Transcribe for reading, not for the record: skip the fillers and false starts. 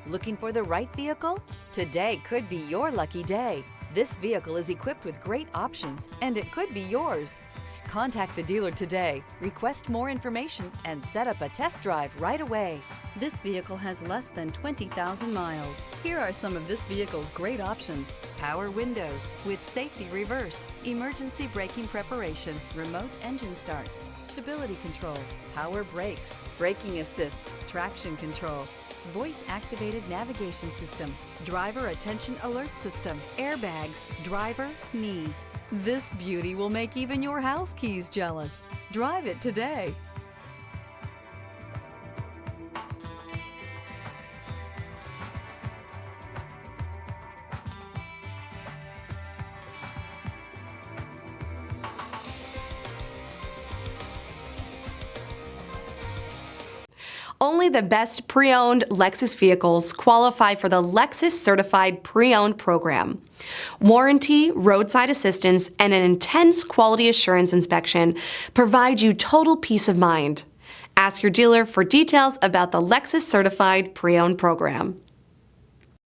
Looking for the right vehicle? Today could be your lucky day. This vehicle is equipped with great options, and it could be yours. Contact the dealer today, request more information, and set up a test drive right away. This vehicle has less than 20,000 miles. Here are some of this vehicle's great options: power windows with safety reverse, emergency braking preparation, remote engine start, stability control, power brakes, braking assist, traction control, voice-activated navigation system, driver attention alert system, airbags, driver, knee. This beauty will make even your house keys jealous. Drive it today. Only the best pre-owned Lexus vehicles qualify for the Lexus Certified Pre-Owned program. Warranty, roadside assistance, and an intense quality assurance inspection provide you total peace of mind. Ask your dealer for details about the Lexus Certified Pre-Owned program.